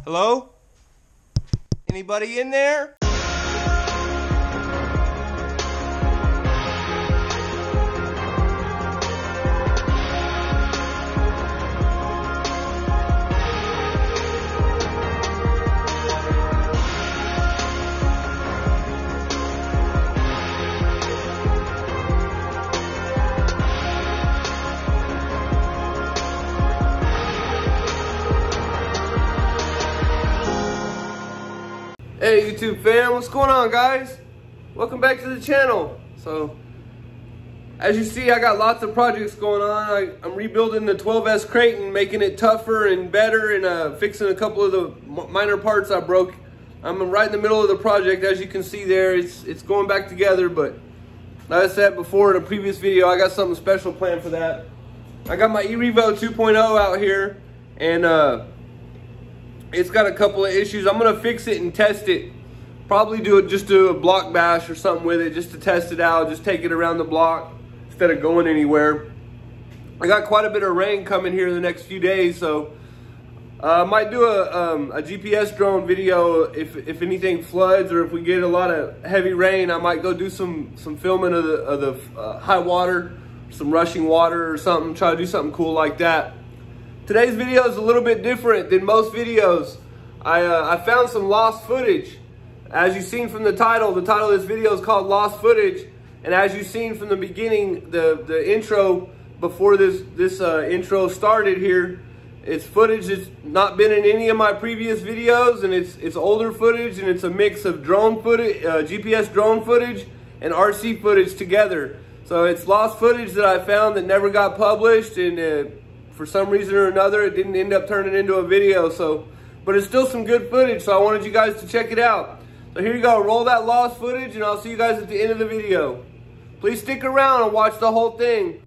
Hello? Anybody in there? Hey YouTube fam, what's going on guys? Welcome back to the channel. So, as you see, I got lots of projects going on. I'm rebuilding the 12S Creighton, making it tougher and better, and fixing a couple of the minor parts I broke. I'm right in the middle of the project. As you can see there, it's going back together, but like I said before in a previous video, I got something special planned for that. I got my eRevo 2.0 out here, and it's got a couple of issues. I'm gonna fix it and test it. Probably just do a block bash or something with it just to test it out. Just take it around the block instead of going anywhere. I got quite a bit of rain coming here in the next few days, so I might do a GPS drone video if anything floods or if we get a lot of heavy rain. I might go do some filming of the high water, some rushing water or something. Try to do something cool like that. Today's video is a little bit different than most videos. I found some lost footage. As you've seen from the title of this video is called Lost Footage. And as you've seen from the beginning, the intro, before this intro started here, it's footage that's not been in any of my previous videos, and it's older footage, and it's a mix of drone footage, GPS drone footage, and RC footage together. So it's lost footage that I found that never got published, and for some reason or another, it didn't end up turning into a video. But it's still some good footage, so I wanted you guys to check it out. So here you go, roll that lost footage, and I'll see you guys at the end of the video. Please stick around and watch the whole thing.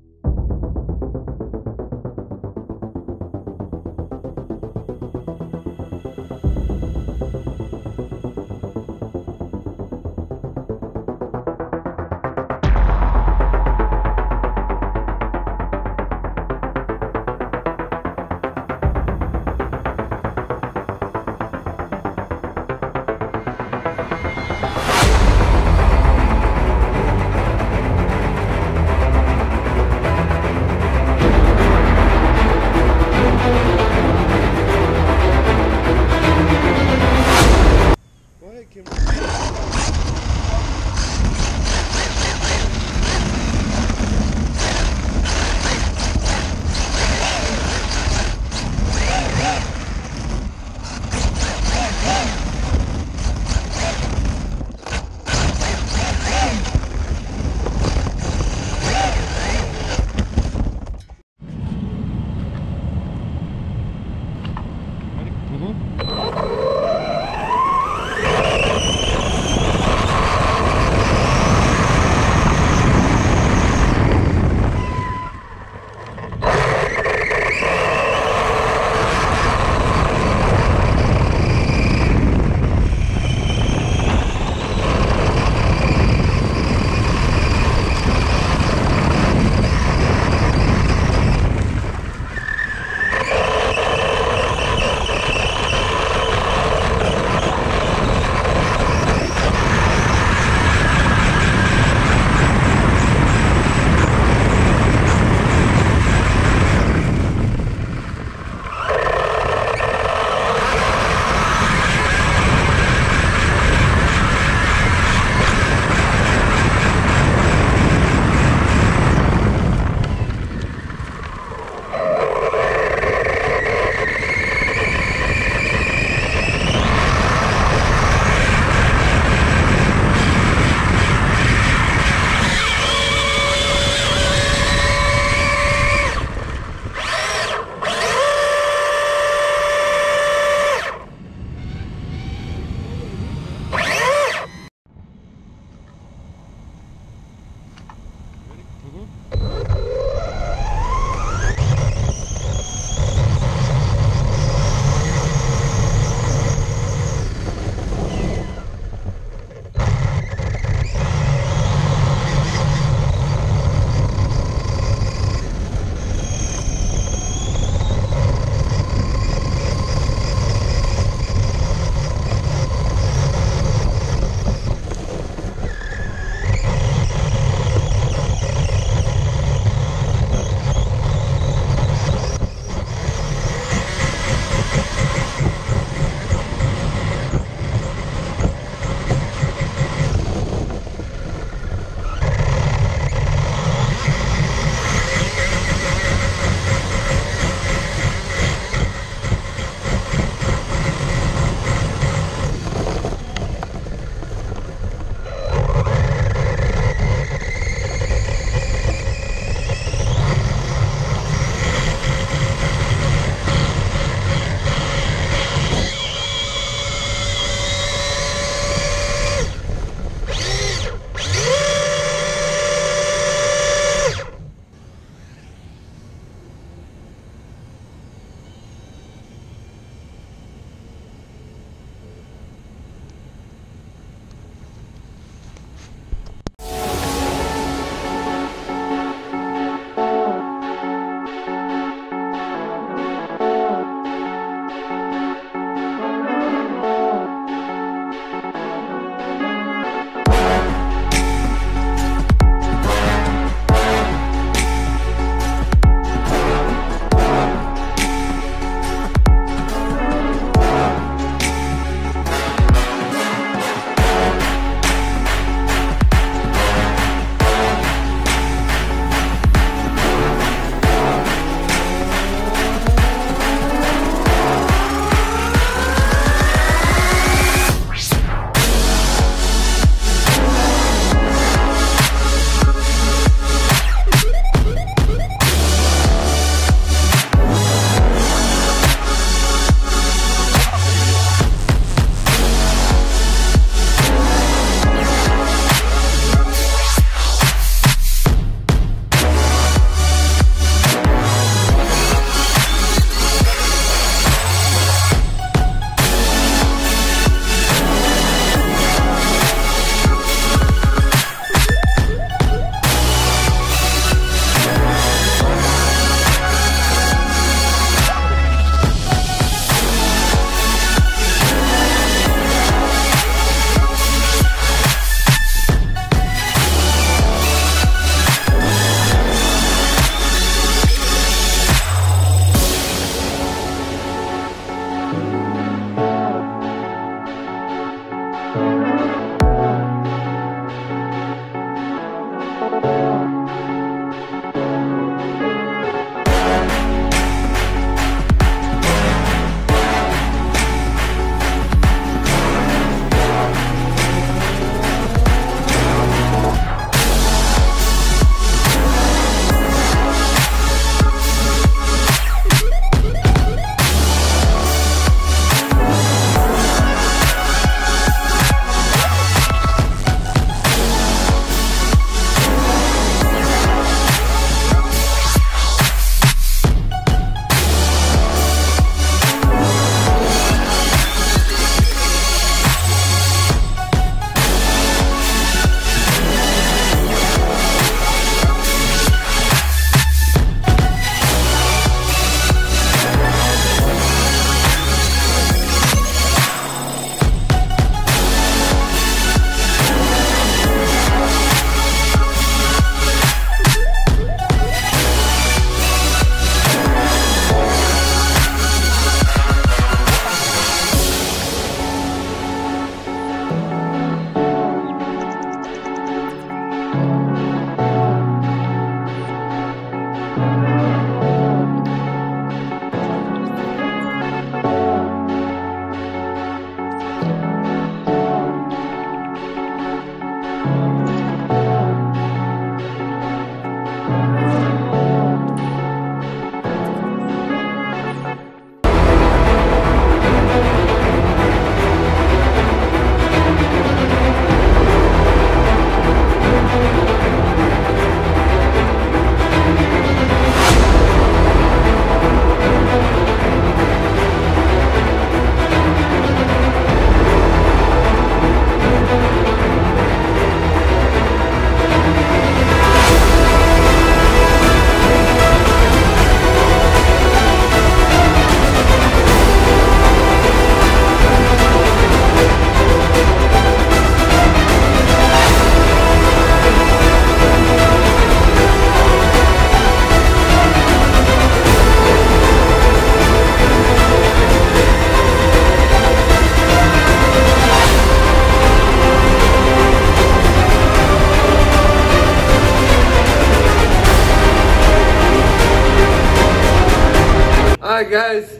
guys,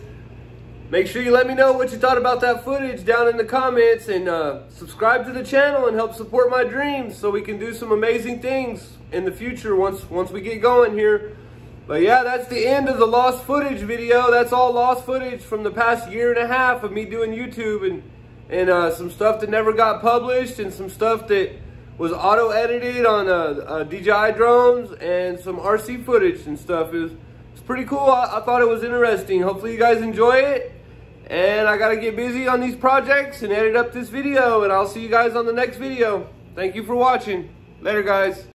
make sure you let me know what you thought about that footage down in the comments, and subscribe to the channel and help support my dreams so we can do some amazing things in the future once we get going here. But yeah, that's the end of the lost footage video. That's all lost footage from the past 1.5 years of me doing YouTube, and some stuff that never got published, and some stuff that was auto-edited on DJI drones, and some RC footage and stuff. It's pretty cool. I thought it was interesting. Hopefully you guys enjoy it. And I gotta get busy on these projects and edit up this video, and I'll see you guys on the next video. Thank you for watching. Later, guys.